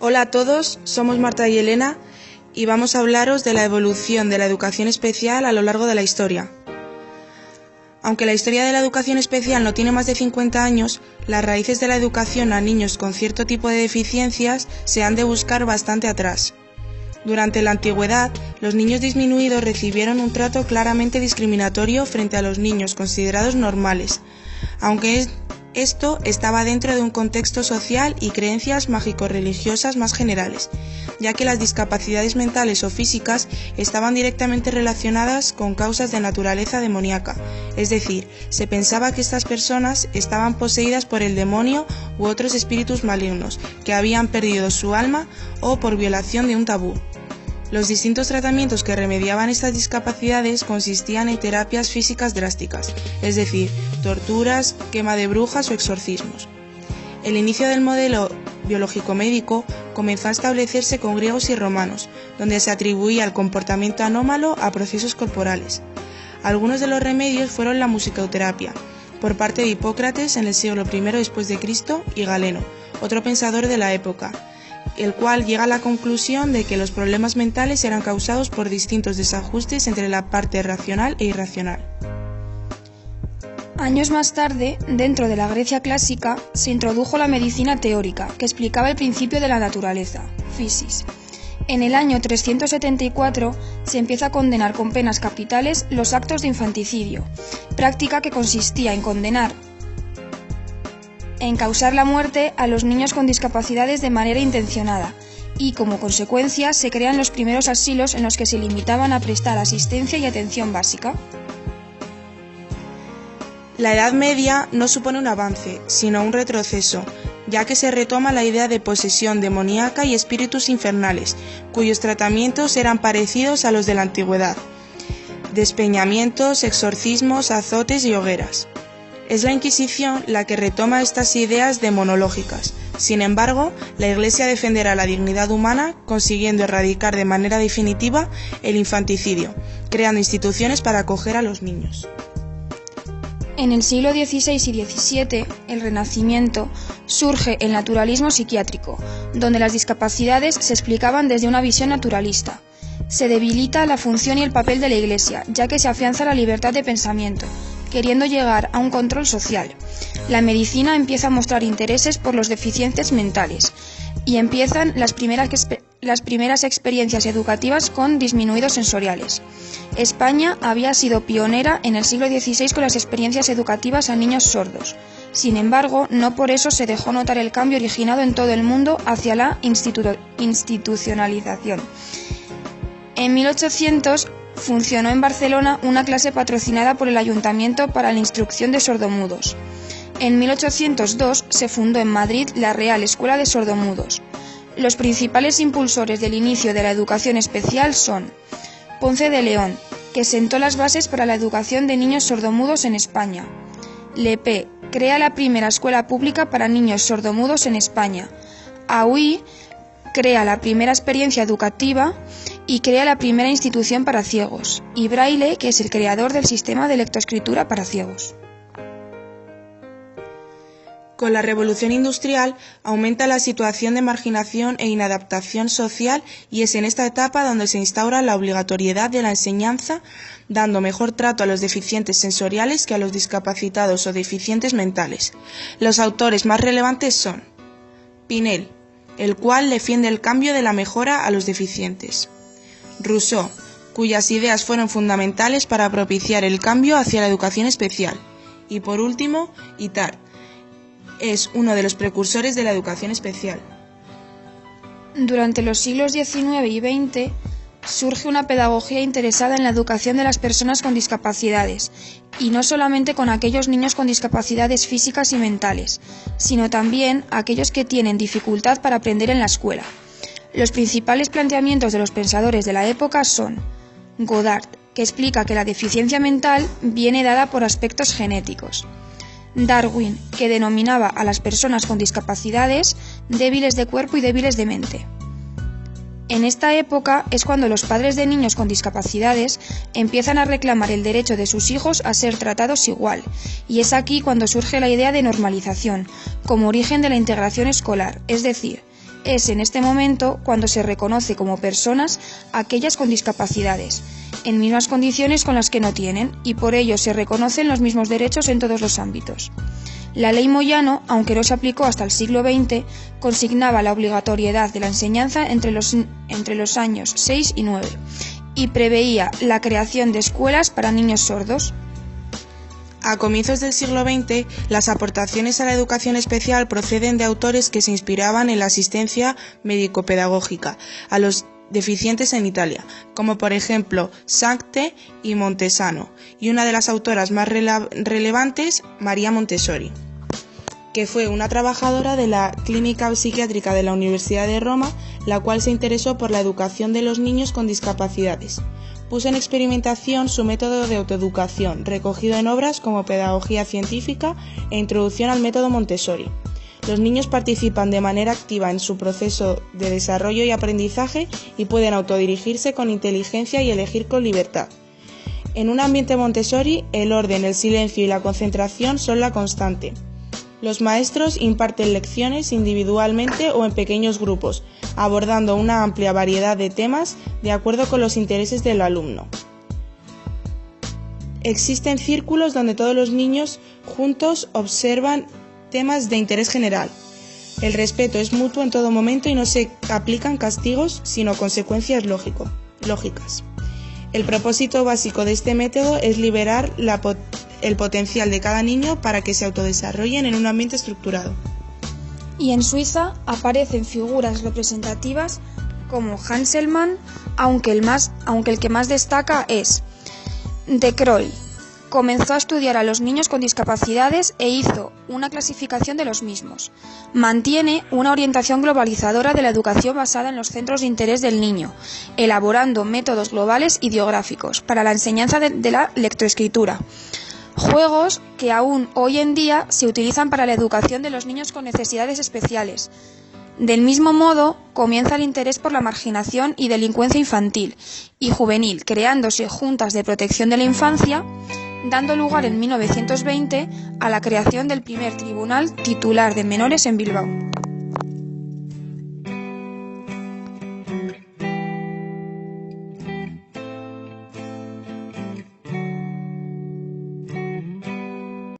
Hola a todos, somos Marta y Elena y vamos a hablaros de la evolución de la educación especial a lo largo de la historia. Aunque la historia de la educación especial no tiene más de 50 años, las raíces de la educación a niños con cierto tipo de deficiencias se han de buscar bastante atrás. Durante la antigüedad, los niños disminuidos recibieron un trato claramente discriminatorio frente a los niños considerados normales, aunque esto estaba dentro de un contexto social y creencias mágico-religiosas más generales, ya que las discapacidades mentales o físicas estaban directamente relacionadas con causas de naturaleza demoníaca, es decir, se pensaba que estas personas estaban poseídas por el demonio u otros espíritus malignos, que habían perdido su alma o por violación de un tabú. Los distintos tratamientos que remediaban estas discapacidades consistían en terapias físicas drásticas, es decir, torturas, quema de brujas o exorcismos. El inicio del modelo biológico-médico comenzó a establecerse con griegos y romanos, donde se atribuía el comportamiento anómalo a procesos corporales. Algunos de los remedios fueron la musicoterapia, por parte de Hipócrates en el siglo I después de Cristo y Galeno, otro pensador de la época, el cual llega a la conclusión de que los problemas mentales eran causados por distintos desajustes entre la parte racional e irracional. Años más tarde, dentro de la Grecia clásica, se introdujo la medicina teórica, que explicaba el principio de la naturaleza, physis. En el año 374 se empieza a condenar con penas capitales los actos de infanticidio, práctica que consistía en causar la muerte a los niños con discapacidades de manera intencionada, y como consecuencia se crean los primeros asilos en los que se limitaban a prestar asistencia y atención básica. La Edad Media no supone un avance, sino un retroceso, ya que se retoma la idea de posesión demoníaca y espíritus infernales, cuyos tratamientos eran parecidos a los de la antigüedad: despeñamientos, exorcismos, azotes y hogueras. Es la Inquisición la que retoma estas ideas demonológicas. Sin embargo, la Iglesia defenderá la dignidad humana, consiguiendo erradicar de manera definitiva el infanticidio, creando instituciones para acoger a los niños. En el siglo XVI y XVII, el Renacimiento, surge el naturalismo psiquiátrico, donde las discapacidades se explicaban desde una visión naturalista. Se debilita la función y el papel de la Iglesia, ya que se afianza la libertad de pensamiento, queriendo llegar a un control social. La medicina empieza a mostrar intereses por los deficientes mentales y empiezan las primeras experiencias educativas con disminuidos sensoriales. España había sido pionera en el siglo XVI con las experiencias educativas a niños sordos. Sin embargo, no por eso se dejó notar el cambio originado en todo el mundo hacia la institucionalización. En 1800 funcionó en Barcelona una clase patrocinada por el Ayuntamiento para la instrucción de sordomudos. En 1802 se fundó en Madrid la Real Escuela de Sordomudos. Los principales impulsores del inicio de la educación especial son Ponce de León, que sentó las bases para la educación de niños sordomudos en España. Lepé crea la primera escuela pública para niños sordomudos en España. Aui crea la primera experiencia educativa y crea la primera institución para ciegos, y Braille, que es el creador del sistema de lectoescritura para ciegos. Con la revolución industrial aumenta la situación de marginación e inadaptación social, y es en esta etapa donde se instaura la obligatoriedad de la enseñanza, dando mejor trato a los deficientes sensoriales que a los discapacitados o deficientes mentales. Los autores más relevantes son Pinel, el cual defiende el cambio de la mejora a los deficientes; Rousseau, cuyas ideas fueron fundamentales para propiciar el cambio hacia la educación especial; y por último, Itard, es uno de los precursores de la educación especial. Durante los siglos XIX y XX surge una pedagogía interesada en la educación de las personas con discapacidades, y no solamente con aquellos niños con discapacidades físicas y mentales, sino también aquellos que tienen dificultad para aprender en la escuela. Los principales planteamientos de los pensadores de la época son Godard, que explica que la deficiencia mental viene dada por aspectos genéticos; Darwin, que denominaba a las personas con discapacidades débiles de cuerpo y débiles de mente. En esta época es cuando los padres de niños con discapacidades empiezan a reclamar el derecho de sus hijos a ser tratados igual, y es aquí cuando surge la idea de normalización, como origen de la integración escolar, es decir, Es en este momento cuando se reconoce como personas a aquellas con discapacidades, en mismas condiciones con las que no tienen, y por ello se reconocen los mismos derechos en todos los ámbitos. La ley Moyano, aunque no se aplicó hasta el siglo XX, consignaba la obligatoriedad de la enseñanza entre los años 6 y 9 y preveía la creación de escuelas para niños sordos. A comienzos del siglo XX, las aportaciones a la educación especial proceden de autores que se inspiraban en la asistencia médico-pedagógica a los deficientes en Italia, como por ejemplo Sancte y Montesano, y una de las autoras más relevantes, María Montessori, que fue una trabajadora de la Clínica Psiquiátrica de la Universidad de Roma, la cual se interesó por la educación de los niños con discapacidades. Puso en experimentación su método de autoeducación, recogido en obras como Pedagogía científica e Introducción al método Montessori. Los niños participan de manera activa en su proceso de desarrollo y aprendizaje y pueden autodirigirse con inteligencia y elegir con libertad. En un ambiente Montessori, el orden, el silencio y la concentración son la constante. Los maestros imparten lecciones individualmente o en pequeños grupos, abordando una amplia variedad de temas de acuerdo con los intereses del alumno. Existen círculos donde todos los niños juntos observan temas de interés general. El respeto es mutuo en todo momento y no se aplican castigos, sino consecuencias lógicas. El propósito básico de este método es liberar el potencial de cada niño para que se autodesarrollen en un ambiente estructurado. Y en Suiza aparecen figuras representativas como Hanselmann, aunque el que más destaca es De Crooij. Comenzó a estudiar a los niños con discapacidades e hizo una clasificación de los mismos. Mantiene una orientación globalizadora de la educación basada en los centros de interés del niño, elaborando métodos globales ideográficos para la enseñanza de la lectoescritura. Juegos que aún hoy en día se utilizan para la educación de los niños con necesidades especiales. Del mismo modo, comienza el interés por la marginación y delincuencia infantil y juvenil, creándose juntas de protección de la infancia, dando lugar en 1920 a la creación del primer tribunal titular de menores en Bilbao.